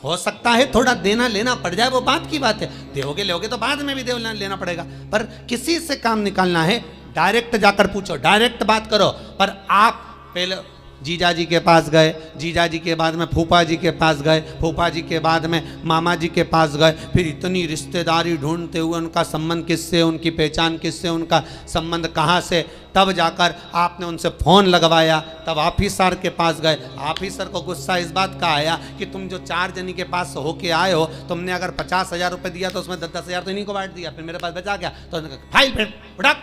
हो सकता है थोड़ा देना लेना पड़ जाए, वो बात की बात है, दोगे लोगे तो बाद में भी लेना पड़ेगा, पर किसी से काम निकालना है डायरेक्ट जाकर पूछो, डायरेक्ट बात करो। पर आप पहले जीजा जी के पास गए, जीजा जी के बाद में फूफा जी के पास गए, फूफा जी के बाद में मामा जी के पास गए, फिर इतनी रिश्तेदारी ढूंढते हुए उनका संबंध किससे, उनकी पहचान किससे, उनका संबंध कहाँ से, तब जाकर आपने उनसे फ़ोन लगवाया, तब ऑफिसर के पास गए। ऑफिसर को गुस्सा इस बात का आया कि तुम जो 4 जनी के पास होके आए हो, तुमने अगर 50,000 रुपये दिया तो उसमें 10,000 तो इन्हीं को बांट दिया, फिर मेरे पास बचा क्या, तो फाइल उठा,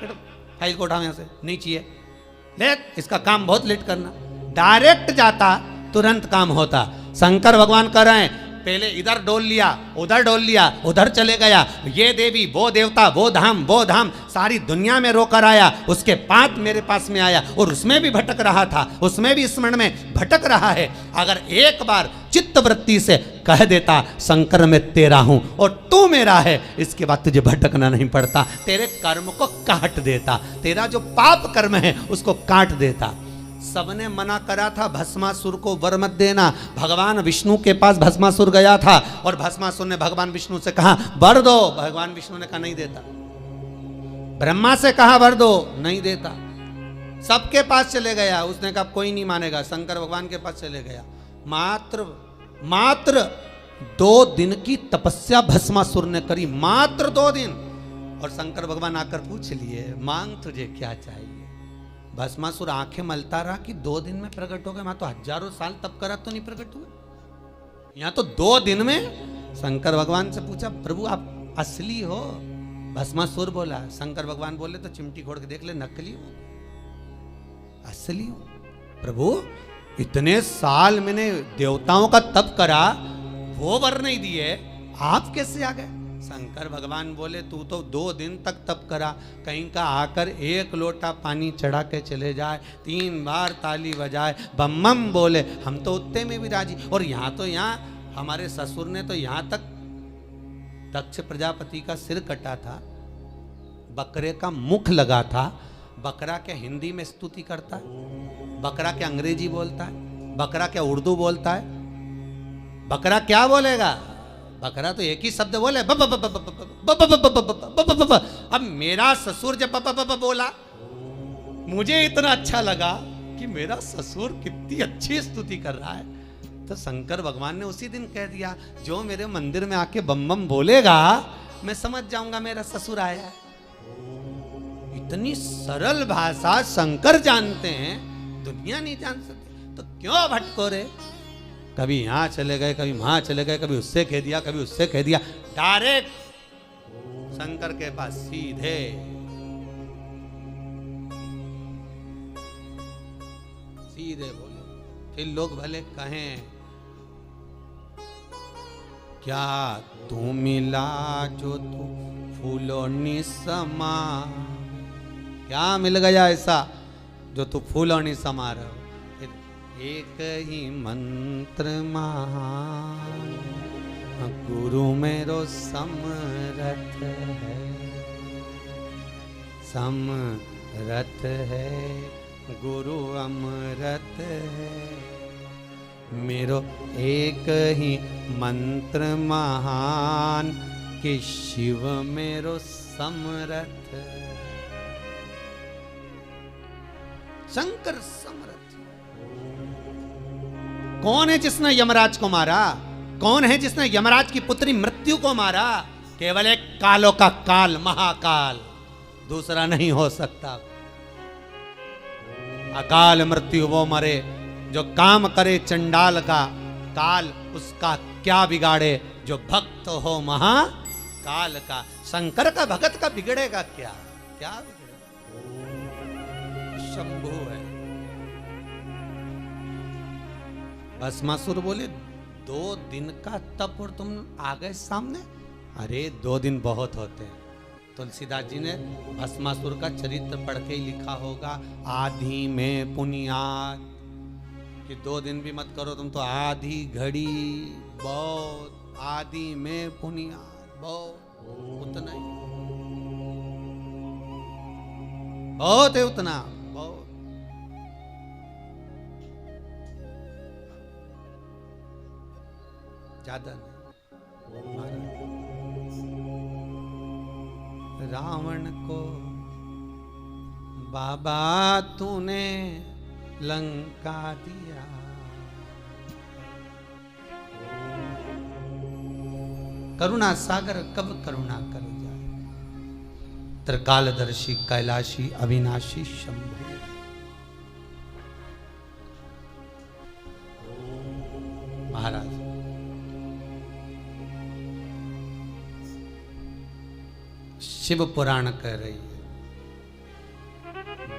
फाइल को उठाओ यहाँ से, नहीं चाहिए, लेट, इसका काम बहुत लेट करना। डायरेक्ट जाता तुरंत काम होता। शंकर भगवान कह रहे हैं पहले इधर डोल लिया, उधर डोल लिया, उधर चले गया, ये देवी वो देवता वो धाम सारी दुनिया में रोकर आया, उसके बाद मेरे पास में आया और उसमें भी भटक रहा था, उसमें भी स्मरण में भटक रहा है। अगर एक बार चित्त वृत्ति से कह देता शंकर मैं तेरा हूं और तू मेरा है, इसके बाद तुझे भटकना नहीं पड़ता, तेरे कर्म को काट देता, तेरा जो पाप कर्म है उसको काट देता। सबने मना करा था भस्मासुर को वर मत देना, भगवान विष्णु के पास भस्मासुर गया था और भस्मासुर ने भगवान विष्णु से कहा वर दो, भगवान विष्णु ने कहा नहीं देता, ब्रह्मा से कहा वर दो, नहीं देता, सबके पास चले गया, उसने कहा कोई नहीं मानेगा, शंकर भगवान के पास चले गया। मात्र 2 दिन की तपस्या भस्मासुर ने करी, मात्र 2 दिन, और शंकर भगवान आकर पूछ लिए मांग तुझे क्या चाहिए। भस्मासुर आंखें मलता रहा कि 2 दिन में प्रकट हो गए, मैं तो हजारों साल तप करा तो नहीं प्रकट हुए, यहाँ तो 2 दिन में। शंकर भगवान से पूछा प्रभु आप असली हो? भस्मासुर बोला, शंकर भगवान बोले तो चिमटी खोड़ के देख ले, नकली हो असली हो? प्रभु इतने साल मैंने देवताओं का तप करा, वो वर नहीं दिए, आप कैसे आ गए? शंकर भगवान बोले तू तो 2 दिन तक तप करा, कहीं का आकर 1 लोटा पानी चढ़ा के चले जाए, 3 बार ताली बजाए, बम बम बोले, हम तो उतने में भी राजी। और यहाँ हमारे ससुर ने तो यहाँ तक दक्ष प्रजापति का सिर कटा था, बकरे का मुख लगा था। बकरा क्या हिंदी में स्तुति करता है? बकरा क्या अंग्रेजी बोलता है? बकरा क्या उर्दू बोलता है? बकरा क्या बोलेगा? बकरा तो एक ही शब्द बोले, अब मेरा ससुर जब बोला, मुझे इतना अच्छा लगा कि मेरा ससुर कितनी अच्छी स्तुति कर रहा है, तो शंकर भगवान ने उसी दिन कह दिया जो मेरे मंदिर में आके बम बम बोलेगा मैं समझ जाऊंगा मेरा ससुर आया है। इतनी सरल भाषा शंकर जानते हैं, दुनिया नहीं जान सकती, तो क्यों भटको रे? कभी यहाँ चले गए, कभी वहां चले गए, कभी उससे कह दिया, कभी उससे कह दिया, डायरेक्ट शंकर के पास सीधे। सीधे बोले, फिर लोग भले कहें क्या तू मिला जो तू फूलों निसमा, क्या मिल गया ऐसा जो तू फूलों निसमा रहो। एक ही मंत्र महान गुरु मेरो समरथ है, समरथ है गुरु अमृत है, मेरो एक ही मंत्र महान कि शिव मेरो समरथ, शंकर समरथ। कौन है जिसने यमराज को मारा? कौन है जिसने यमराज की पुत्री मृत्यु को मारा? केवल एक कालों का काल, महाकाल, दूसरा नहीं हो सकता। अकाल मृत्यु वो मरे जो काम करे चंडाल का, काल उसका क्या बिगाड़े जो भक्त हो महाकाल का। शंकर का भगत का बिगड़ेगा क्या? क्या बिगड़ेगा? शंभु है। भस्मासुर बोले 2 दिन का तप और तुम आ गए सामने? अरे 2 दिन बहुत होते हैं। तुलसीदास जी ने भस्मासुर का चरित्र पढ़ के ही लिखा होगा, आधी में पुनियाद, कि 2 दिन भी मत करो तुम तो, आधी घड़ी बहुत, आधी में पुनियाद बहुत, उतना ही बहुत है, उतना बहुत। ज्यादा नहीं। रावण को बाबा तूने लंका दिया, करुणा सागर कब करुणा कर जाए, त्रिकालदर्शी कैलाशी अविनाशी शंभु। महाराज शिव पुराण कह रही है,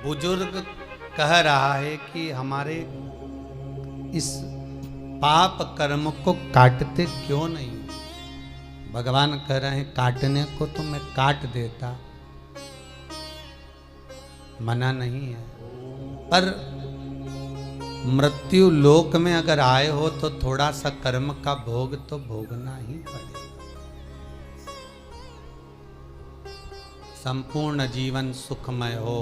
बुजुर्ग कह रहा है कि हमारे इस पाप कर्म को काटते क्यों नहीं। भगवान कह रहे हैं काटने को तो मैं काट देता, मना नहीं है, पर मृत्यु लोक में अगर आए हो तो थोड़ा सा कर्म का भोग तो भोगना ही पड़ेगा। संपूर्ण जीवन सुखमय हो,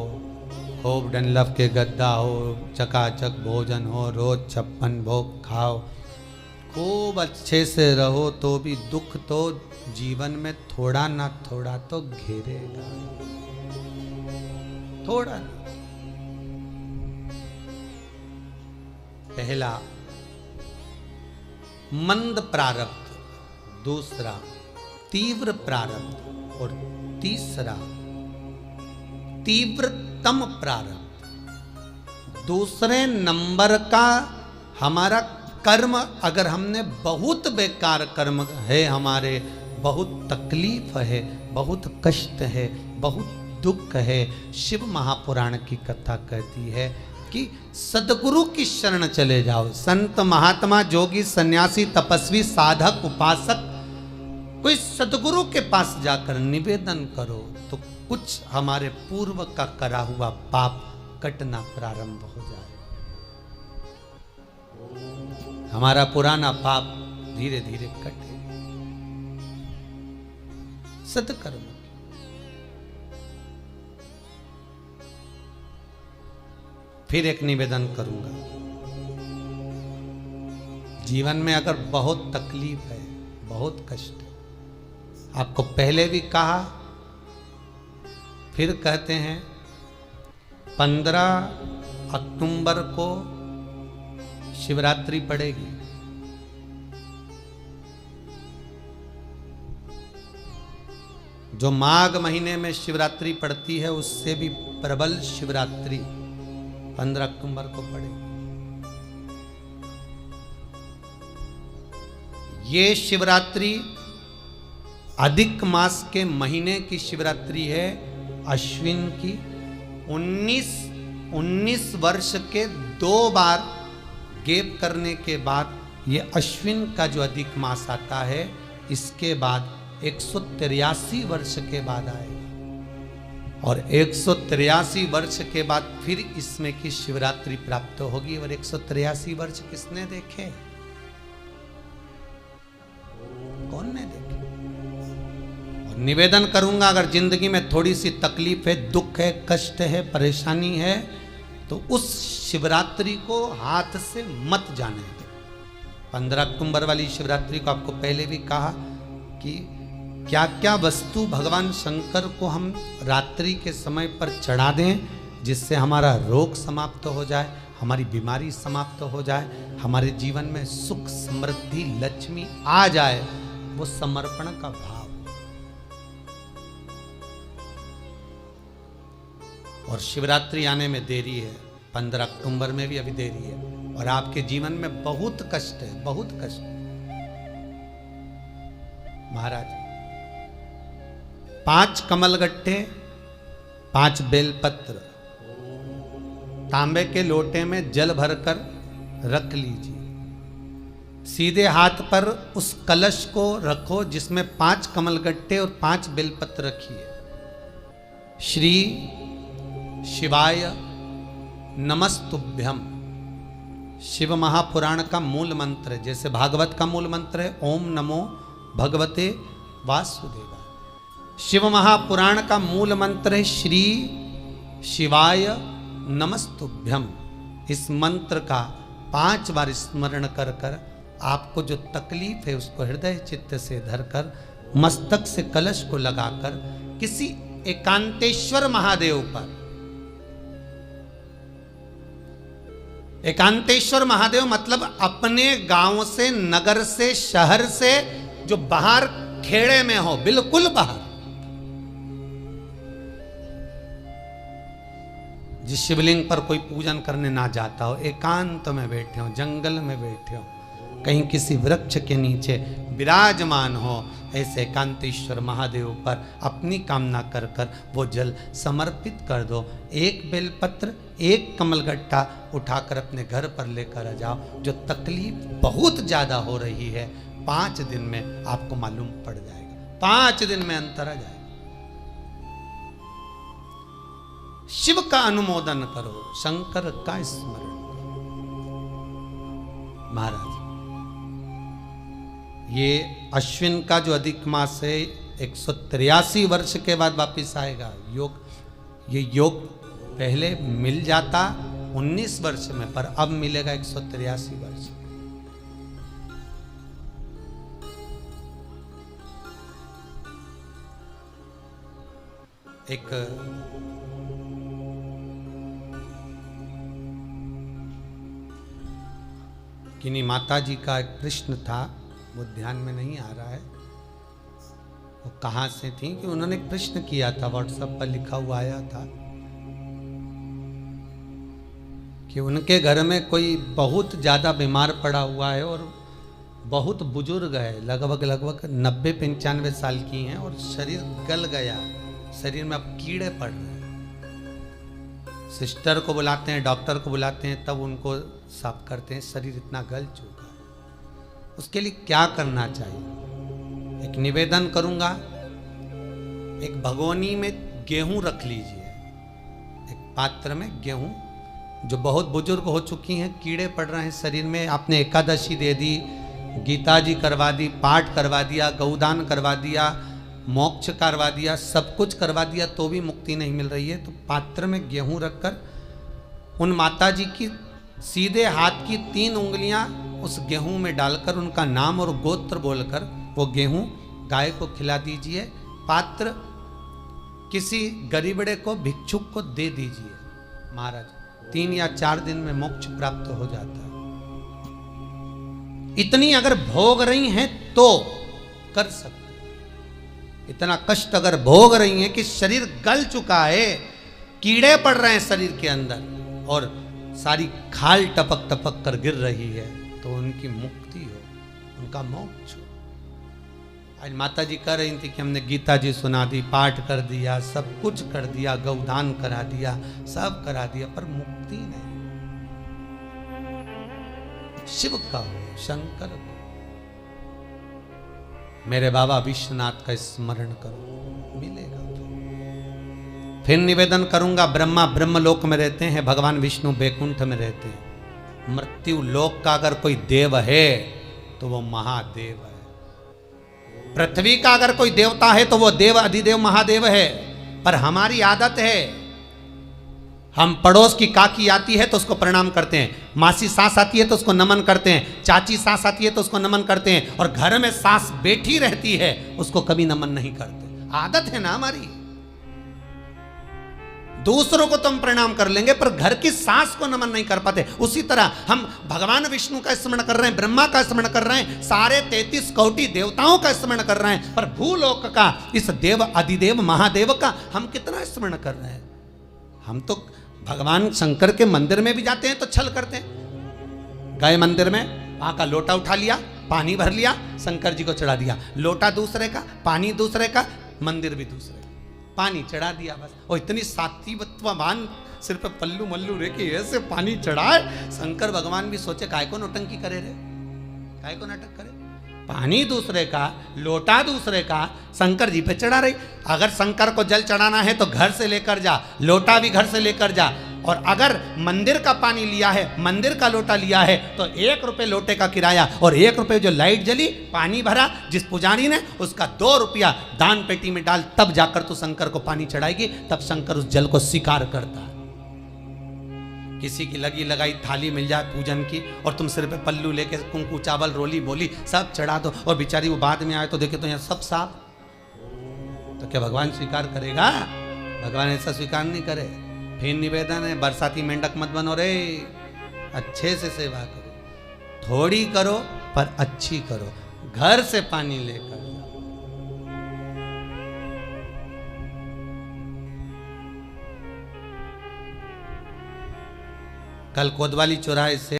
खूब डनलफ के गद्दा हो, चकाचक भोजन हो, रोज 56 भोग खाओ, खूब अच्छे से रहो, तो भी दुख तो जीवन में थोड़ा ना थोड़ा तो घेरेगा, थोड़ा ना। पहला मंद प्रारब्ध, दूसरा तीव्र प्रारब्ध और तीसरा तीव्रतम प्रारब्ध। दूसरे नंबर का हमारा कर्म, अगर हमने बहुत बेकार कर्म है, हमारे बहुत तकलीफ है, बहुत कष्ट है, बहुत दुख है, शिव महापुराण की कथा कहती है कि सदगुरु की शरण चले जाओ। संत महात्मा जोगी सन्यासी तपस्वी साधक उपासक कोई सदगुरु के पास जाकर निवेदन करो तो कुछ हमारे पूर्व का करा हुआ पाप कटना प्रारंभ हो जाए, हमारा पुराना पाप धीरे धीरे कटे। सत्कर्म फिर एक निवेदन करूंगा, जीवन में अगर बहुत तकलीफ है, बहुत कष्ट है, आपको पहले भी कहा फिर कहते हैं, 15 अक्टूबर को शिवरात्रि पड़ेगी। जो माघ महीने में शिवरात्रि पड़ती है उससे भी प्रबल शिवरात्रि 15 अक्टूबर को पड़ेगी। ये शिवरात्रि अधिक मास के महीने की शिवरात्रि है, अश्विन की। 19 वर्ष के 2 बार गैप करने के बाद ये अश्विन का जो अधिक मास आता है, इसके बाद 183 वर्ष के बाद आएगा, और 183 वर्ष के बाद फिर इसमें की शिवरात्रि प्राप्त होगी। और 183 वर्ष किसने देखे? कौन ने देखे? और निवेदन करूंगा, अगर जिंदगी में थोड़ी सी तकलीफ है, दुख है, कष्ट है, परेशानी है, तो उस शिवरात्रि को हाथ से मत जाने दो। 15 अक्टूबर वाली शिवरात्रि को आपको पहले भी कहा कि क्या क्या वस्तु भगवान शंकर को हम रात्रि के समय पर चढ़ा दें, जिससे हमारा रोग समाप्त हो जाए, हमारी बीमारी समाप्त हो जाए, हमारे जीवन में सुख समृद्धि लक्ष्मी आ जाए। वो समर्पण का भाव। और शिवरात्रि आने में देरी है, 15 अक्टूबर में भी अभी देरी है, और आपके जीवन में बहुत कष्ट है, बहुत कष्ट। महाराज 5 कमलगट्टे, 5 बेलपत्र तांबे के लोटे में जल भरकर रख लीजिए। सीधे हाथ पर उस कलश को रखो जिसमें 5 कमलगट्टे और 5 बेलपत्र रखिए। श्री शिवाय नमस्तुभ्यम शिव महापुराण का मूल मंत्र है, जैसे भागवत का मूल मंत्र है ओम नमो भगवते वासुदेवाय। शिव महापुराण का मूल मंत्र है श्री शिवाय नमस्तुभ्यम। इस मंत्र का 5 बार स्मरण कर कर आपको जो तकलीफ है उसको हृदय चित्त से धरकर मस्तक से कलश को लगाकर किसी एकांतेश्वर महादेव पर, एकांतेश्वर महादेव मतलब अपने गांव से, नगर से, शहर से जो बाहर खेड़े में हो, बिल्कुल बाहर, जिस शिवलिंग पर कोई पूजन करने ना जाता हो, एकांत में बैठे हो, जंगल में बैठे हो, कहीं किसी वृक्ष के नीचे विराजमान हो, ऐसे एकांतेश्वर महादेव पर अपनी कामना कर कर वो जल समर्पित कर दो। एक बेलपत्र, एक कमलगट्टा उठाकर अपने घर पर लेकर आ जाओ। जो तकलीफ बहुत ज्यादा हो रही है 5 दिन में आपको मालूम पड़ जाएगा, 5 दिन में अंतर आ जाएगा। शिव का अनुमोदन करो, शंकर का स्मरण करो। महाराज, ये अश्विन का जो अधिक मास है 183 वर्ष के बाद वापिस आएगा। योग, ये योग पहले मिल जाता 19 वर्ष में, पर अब मिलेगा 183 वर्ष। एक किन्हीं माता जी का एक प्रश्न था, वो ध्यान में नहीं आ रहा है वो कहाँ से थी, कि उन्होंने एक प्रश्न किया था, व्हाट्सएप पर लिखा हुआ आया था कि उनके घर में कोई बहुत ज़्यादा बीमार पड़ा हुआ है और बहुत बुजुर्ग है, लगभग 90-95 साल की हैं और शरीर गल गया, शरीर में अब कीड़े पड़ रहे हैं। सिस्टर को बुलाते हैं, डॉक्टर को बुलाते हैं, तब उनको साफ करते हैं, शरीर इतना गल चुका है। उसके लिए क्या करना चाहिए? एक निवेदन करूंगा, एक भगोनी में गेहूं रख लीजिए, एक पात्र में गेहूं, जो बहुत बुजुर्ग हो चुकी हैं, कीड़े पड़ रहे हैं शरीर में, आपने एकादशी दे दी, गीता जी करवा दी, पाठ करवा दिया, गौदान करवा दिया, मोक्ष करवा दिया, सब कुछ करवा दिया, तो भी मुक्ति नहीं मिल रही है, तो पात्र में गेहूं रखकर उन माता जी की सीधे हाथ की 3 उंगलियां उस गेहूं में डालकर उनका नाम और गोत्र बोलकर वो गेहूं गाय को खिला दीजिए। पात्र किसी गरीबड़े को, भिक्षुक को दे दीजिए। महाराज, 3 या 4 दिन में मोक्ष प्राप्त हो जाता है। इतनी अगर भोग रही हैं तो कर सकते, इतना कष्ट अगर भोग रही हैं कि शरीर गल चुका है, कीड़े पड़ रहे हैं शरीर के अंदर और सारी खाल टपक टपक कर गिर रही है, तो उनकी मुक्ति हो, उनका मोक्ष हो। आज माता जी कह रही थी कि हमने गीता जी सुना दी, पाठ कर दिया, सब कुछ कर दिया, गौदान करा दिया, सब करा दिया, पर मुक्ति नहीं। शिव का हो, शंकर का, मेरे बाबा विश्वनाथ का स्मरण करो, मिलेगा। फिर निवेदन करूंगा, ब्रह्मा ब्रह्मलोक में रहते हैं, भगवान विष्णु बैकुंठ में रहते हैं। मृत्यु लोक का अगर कोई देव है तो वो महादेव है। पृथ्वी का अगर कोई देवता है तो वो देव अधिदेव महादेव है। पर हमारी आदत है, हम पड़ोस की काकी आती है तो उसको प्रणाम करते हैं, मासी सास आती है तो उसको नमन करते हैं, चाची सास आती है तो उसको नमन करते हैं, और घर में सास बैठी रहती है उसको कभी नमन नहीं करते। आदत है ना हमारी। दूसरों को तो हम प्रणाम कर लेंगे पर घर की सास को नमन नहीं कर पाते। उसी तरह हम भगवान विष्णु का स्मरण कर रहे हैं, ब्रह्मा का स्मरण कर रहे हैं, सारे 33 कोटि देवताओं का स्मरण कर रहे हैं, पर भूलोक का इस देव अधिदेव महादेव का हम कितना स्मरण कर रहे हैं? हम तो भगवान शंकर के मंदिर में भी जाते हैं तो छल करते हैं। गए मंदिर में, वहां का लोटा उठा लिया, पानी भर लिया, शंकर जी को चढ़ा दिया, लोटा दूसरे का, पानी दूसरे का, मंदिर भी दूसरे का, पानी चढ़ा दिया बस। और इतनी सात्वित्ववान सिर पे पल्लू मल्लू रे के ऐसे पानी चढ़ाए, शंकर भगवान भी सोचे काय को नौटंकी करे रे, काय को नाटक करे। पानी दूसरे का, लोटा दूसरे का, शंकर जी पे चढ़ा रही। अगर शंकर को जल चढ़ाना है तो घर से लेकर जा, लोटा भी घर से लेकर जा। और अगर मंदिर का पानी लिया है, मंदिर का लोटा लिया है, तो 1 रुपये लोटे का किराया और 1 रुपये जो लाइट जली, पानी भरा जिस पुजारी ने, उसका 2 रुपया दान पेटी में डाल, तब जाकर तू शंकर को पानी चढ़ाएगी, तब शंकर उस जल को स्वीकार करता है। किसी की लगी लगाई थाली मिल जाए पूजन की और तुम सिर पे पल्लू लेके कुंकू चावल रोली बोली सब चढ़ा दो और बेचारी वो बाद में आए तो देखे तो यहाँ सब साफ, तो क्या भगवान स्वीकार करेगा? भगवान ऐसा स्वीकार नहीं करे। फिर निवेदन है, बरसाती मेंढक मत बनो रे, अच्छे से सेवा करो, थोड़ी करो पर अच्छी करो, घर से पानी लेकर। कल कोतवाली चौराहे से